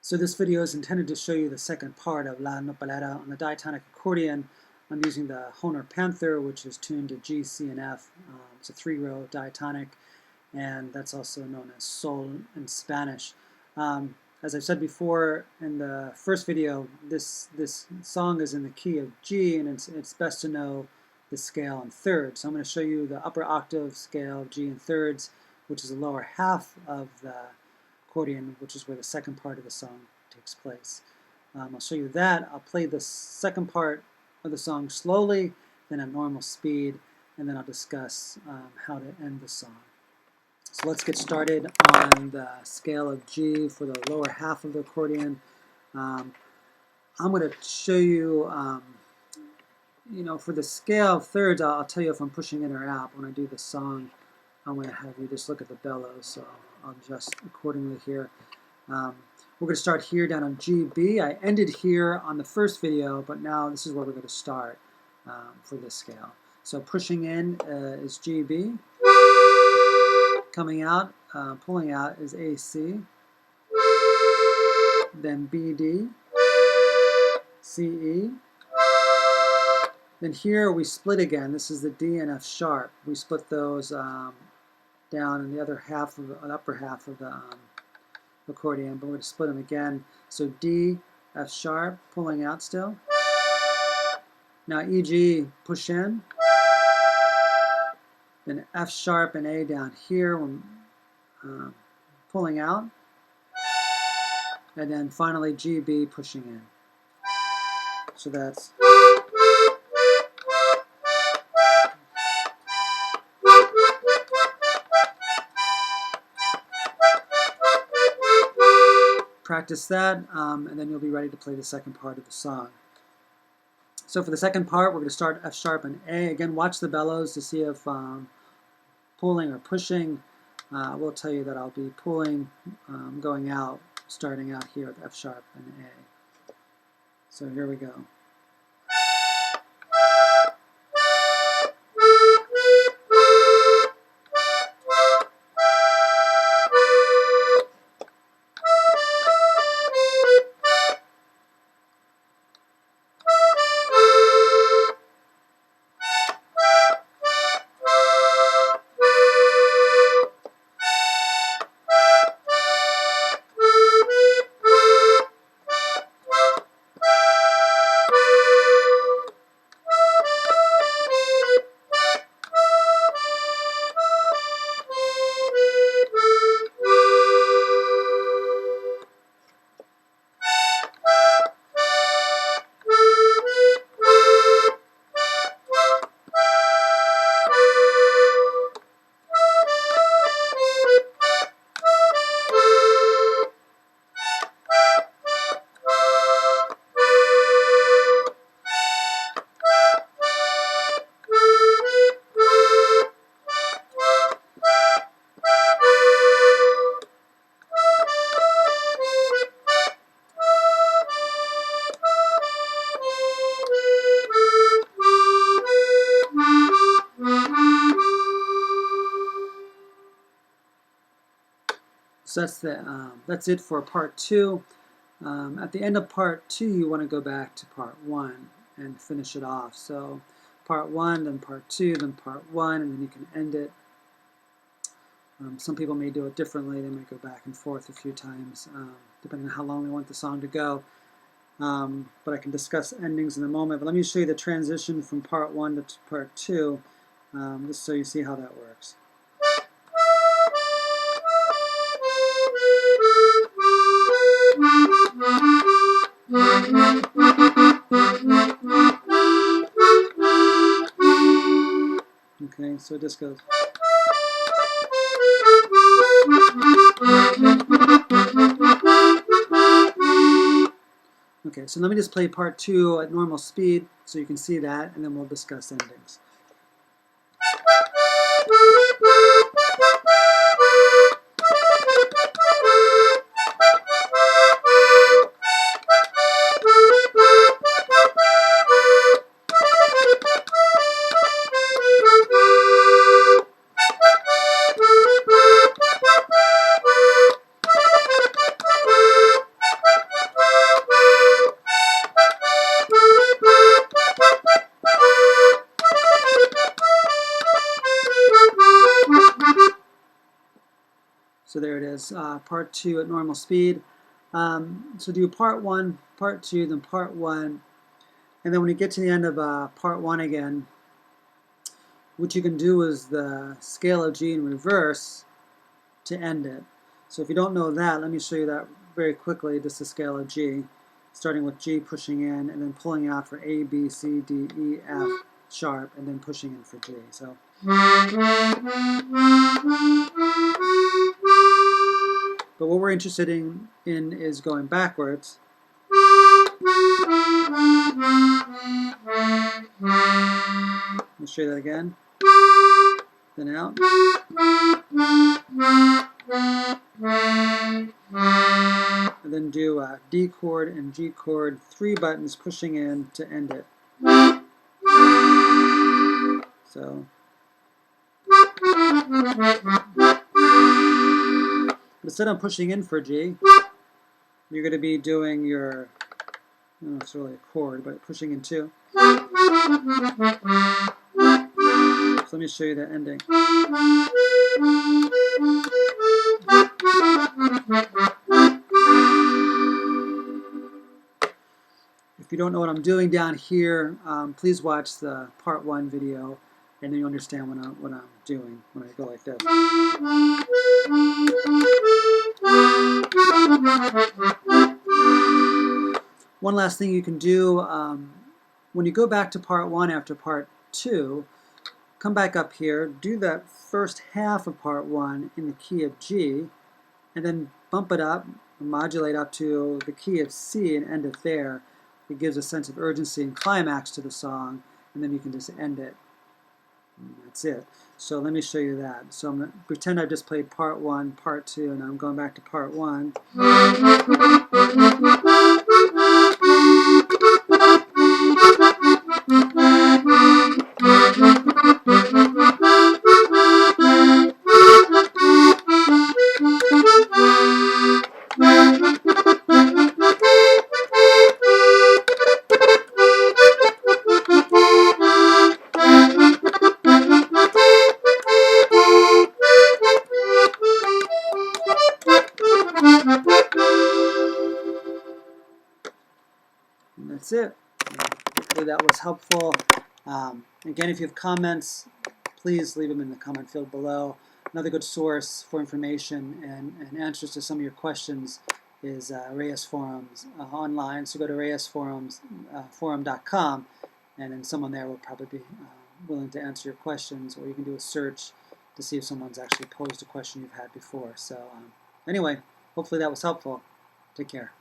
So this video is intended to show you the second part of La Nopalera on the diatonic accordion. I'm using the Hohner Panther, which is tuned to G, C, and F. It's a 3-row diatonic, and that's also known as sol in Spanish. As I've said before in the first video, this song is in the key of G, and it's best to know the scale in thirds. So I'm going to show you the upper octave scale of G in thirds, which is the lower half of the accordion, which is where the second part of the song takes place. I'll show you that. I'll play the second part of the song slowly, then at normal speed, and then I'll discuss how to end the song. So let's get started on the scale of G for the lower half of the accordion. I'm going to show you, for the scale of thirds, I'll tell you if I'm pushing in or out. When I do the song, I'm going to have you just look at the bellows, so I'll adjust accordingly here. We're going to start here down on G, B. I ended here on the first video, but now this is where we're going to start for this scale. So pushing in is G, B. Coming out, pulling out is A, C. Then B, D. C, E. Then here we split again. This is the D and F sharp. We split those down in the other half of the upper half of the accordion, but we're going to split them again. So D, F sharp, pulling out still. Now E, G, push in. Then F sharp and A down here when pulling out. And then finally G, B, pushing in. So that's practice that, and then you'll be ready to play the second part of the song. So for the second part, we're going to start F sharp and A. Again, watch the bellows to see if pulling or pushing. We'll tell you that I'll be pulling, going out, starting out here with F sharp and A. So here we go. So that's it for part 2. At the end of part 2, you want to go back to part 1 and finish it off. So part 1, then part 2, then part 1, and then you can end it. Some people may do it differently. They may go back and forth a few times, depending on how long they want the song to go. But I can discuss endings in a moment. But let me show you the transition from part 1 to part 2, just so you see how that works. Okay, so it just goes. Okay, so let me just play part 2 at normal speed so you can see that, and then we'll discuss endings. is, part 2 at normal speed. So do part 1, part 2, then part 1, and then when you get to the end of part 1 again, what you can do is the scale of G in reverse to end it. So if you don't know that, let me show you that very quickly. Just the scale of G, starting with G, pushing in, and then pulling out for A, B, C, D, E, F sharp, and then pushing in for G. So. But what we're interested in is going backwards. Let's show you that again. Then out. And then do a D chord and G chord, 3 buttons pushing in to end it. So. Instead of pushing in for G, you're going to be doing your, I don't know if it's really a chord, but pushing in 2. So let me show you the ending. If you don't know what I'm doing down here, please watch the part 1 video, and then you understand what I'm doing when I go like this. One last thing you can do, when you go back to part 1 after part 2, come back up here, do that first half of part 1 in the key of G, and then bump it up, modulate up to the key of C and end it there. It gives a sense of urgency and climax to the song, and then you can just end it. And that's it. So let me show you that. So I'm going to pretend I've just played part 1, part 2, and I'm going back to part 1. And that's it. Hopefully that was helpful. Again, if you have comments, please leave them in the comment field below. Another good source for information and answers to some of your questions is Reyes Forums online. So go to reyesforum.com, and then someone there will probably be willing to answer your questions, or you can do a search to see if someone's actually posed a question you've had before. So anyway, hopefully that was helpful. Take care.